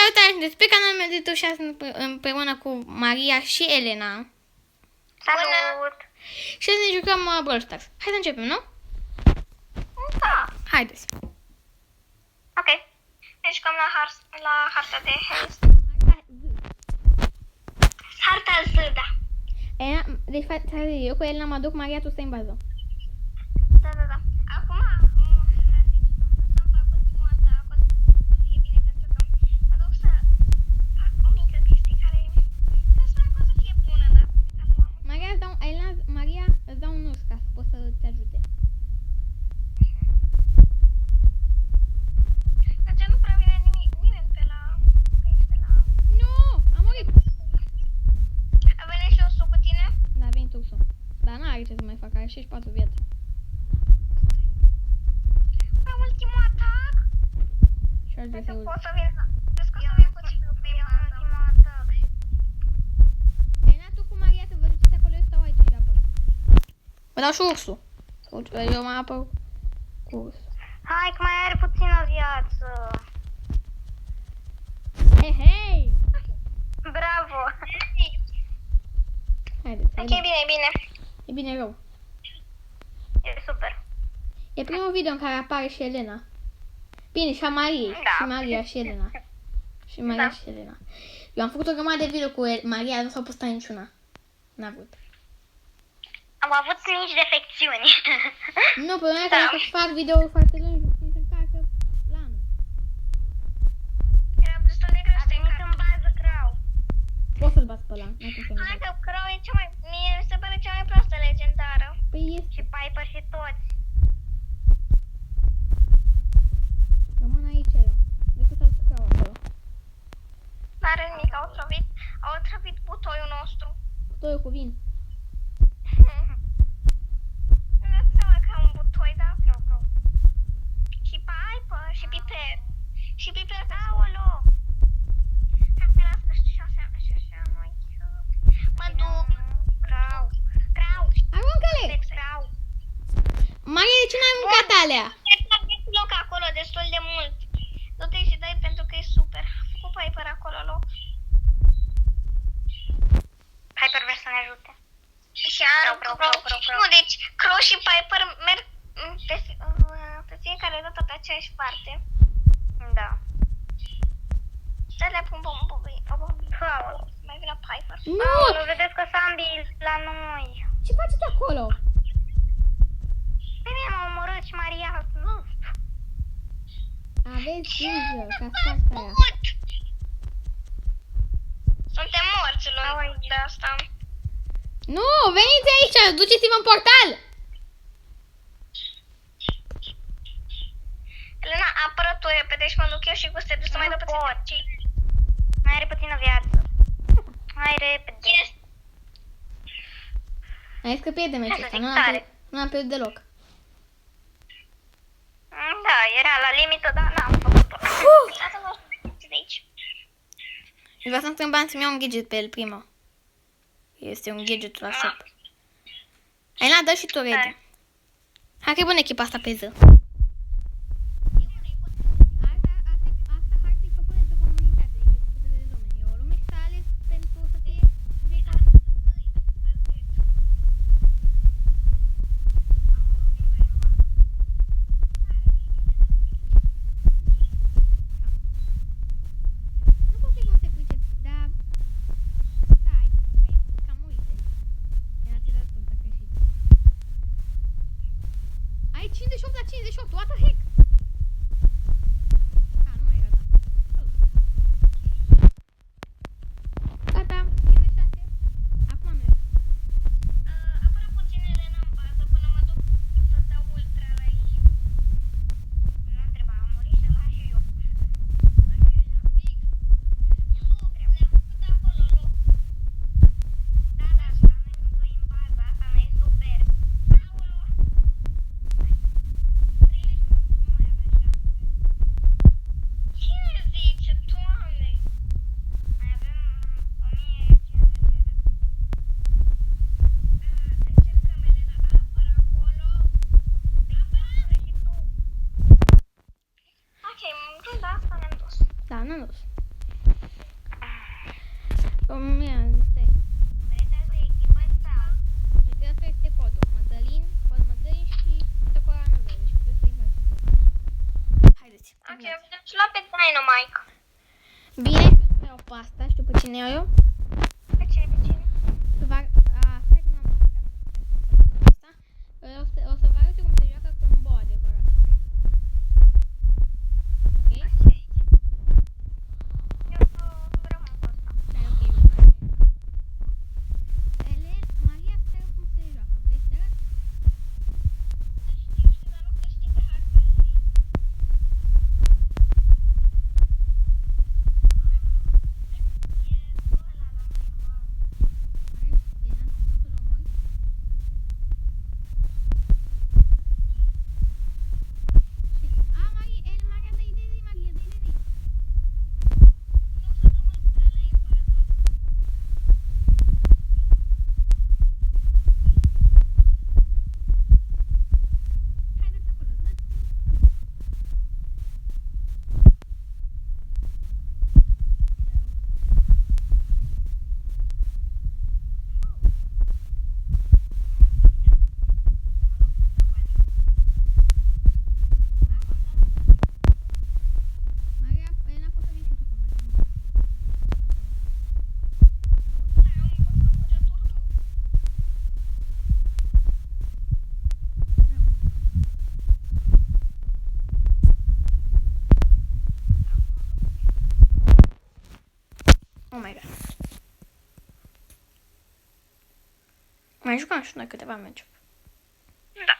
Salutare, sunteți pe canalul meu de YouTube și astăzi împreună cu Maria și Elena. Salut! Și să ne jucăm Brawl Stars. Hai să începem, nu? Da. Haideți. Ok. Ne jucăm la harta de haste. Harta Z, da. Elena, deci eu cu Elena mă duc, Maria, tu stai în bază. Da. Acum, să-mi fac ultimul atac, o să fie bine pentru că mă duc să fac o mică chestie care sper că o să fie bună, dar Maria, Maria, îți dau un urs ca să poți să te ajute. Dar ce nu prea vine nimeni pe la... Nu, am murit. A venit și ursul cu tine? Da, a venit ursul. Dar n-are ce să mai fac, are 64 viață. Pe ultimul atac? Și aș vrea să urc. Pot să vin... Crezi că o să vin cu tine pe ultimul atac și... Elena, tu cu Maria te vă duceți acolo, eu stau aici și apăr. Vă dau și ursul. Eu mai apăr cu ursul. Hai că mai are puțină viață. Hei! Bravo! Haideți, Ok, bine. E bine rău. E super. E primul video în care apare și Elena. Bine, și a Mariei. Da. Și Maria și Elena. Și Maria Da. și Elena. Eu am făcut o grămadă de video cu Maria, nu s-au postat niciuna. N-a vrut. Am avut nici defecțiuni. Nu, problema e că Da. dacă fac video foarte lungi, mi se încarcă planul. Era destul de greu să te în bază Crow. Poți să-l bați pe ăla. N-ai cum să nu Hai bați. că Crow e mie mi se pare cea mai proastă legendară. Păi este. Și Piper și toți. Rămân aici eu. Decât să-l scriu acolo. N-are nimic, au otrăvit butoiul nostru. Totul cu vin. Nu dați seama că am un butoi, da? Crow. Și Piper și Piper. Și Piper, aolo! Hai că las că și așa mai... Mă duc. Crow. Aruncă-le! Crow. Maria, de ce n-ai mâncat alea? Ai loc acolo destul de mult. Du-te și dai pentru că e super. A făcut Piper acolo loc. Piper vrea să ne ajute. Și Nu, deci Crow și Piper merg pe fiecare dată pe aceeași parte. Da. Dă-le pun bombi. Mai vine Piper. Nu! Vedeți că s-a ambil la noi. Ce faceți acolo? Pe mine m-a omorât și Maria. Nu. Aveți grijă, ca asta aia. Suntem morți de asta. Nu, veniți aici, duceți-vă în portal! Elena, apără tu repede și mă duc eu și Guste să mai dă puțin. Mai are puțină viață. Hai repede. Yes. Ai zis că pierdem meciul ăsta, nu am pierdut deloc. Da, era la limită, dar n-am făcut-o. De aici. Eu vreau să-mi strâng bani să-mi iau un gadget pe el prima. Este un gadget la shop. Elena, dă și tu ready. Hai că e bună echipa asta pe zi. Ai 58 la 58, what the heck? Ah, nu mai era, da. Gata, 56. Acum am eu. Apără puțin Elena în bază până mă duc să dau ultra la ei. Nu întreba, am murit și la și eu. Ne-am făcut acolo loc. Da, și la noi nu doi în bază, asta nu e super. Aolo! Stai. Vreți de echipă sau? Cred că este codul. Mădălin și de coloana verde și trebuie să-i facem. Haideți. Ok, deci lua pe Dynamite. Bine, eu să iau pe asta. Știu pe cine iau eu? Pe cine? Stai că n-am asta. O să vă arăt cum se joacă cu un bou adevărat. Ok? Eu rămân cu asta. Da, ok. Maria, stai cum se joacă. Vrei să arăt? Știu, dar nu știu pe hartă. Oh my god. Mai jucam și noi câteva meciuri. Da.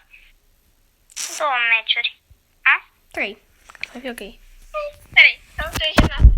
2 meciuri. 3. Să fie ok. 3. Sau 3 și la 3.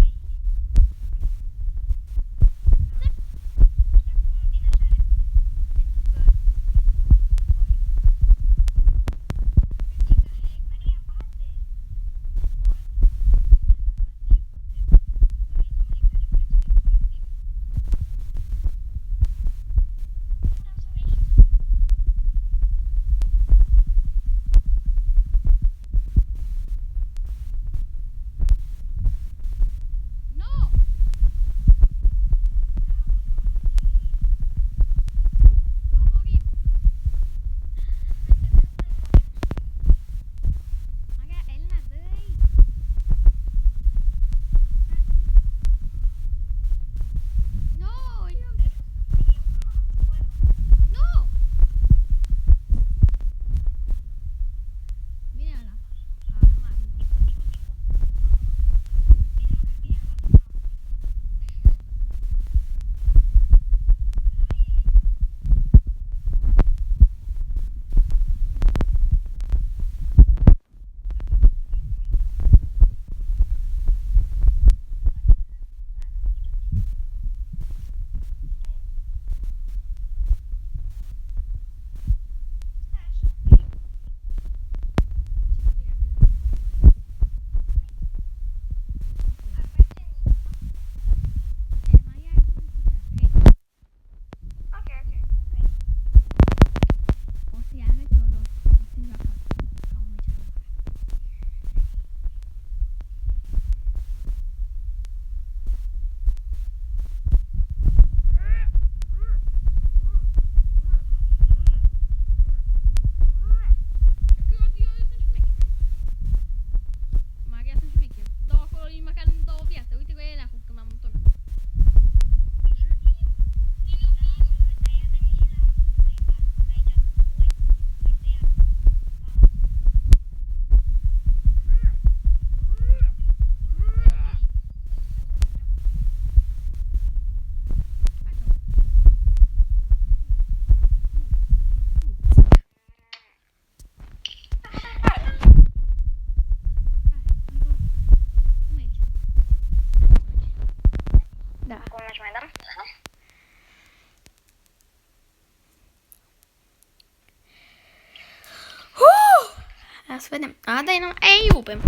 Să vedem. A, da, ei, rupem.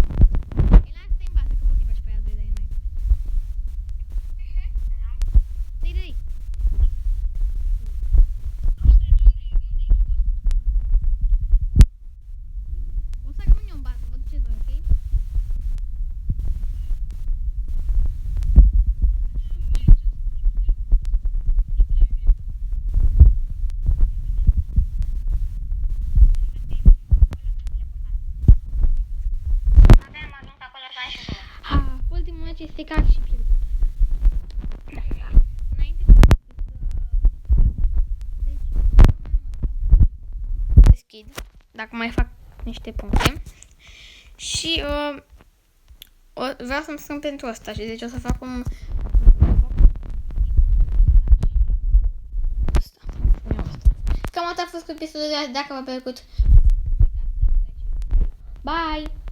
și stricat și pierdut. Da. Înainte să deschid, dacă mai fac niște puncte. Și vreau să-mi strâng pentru asta și deci o să fac un Cam atât a fost cu episodul de azi. Dacă v-a plăcut, bye!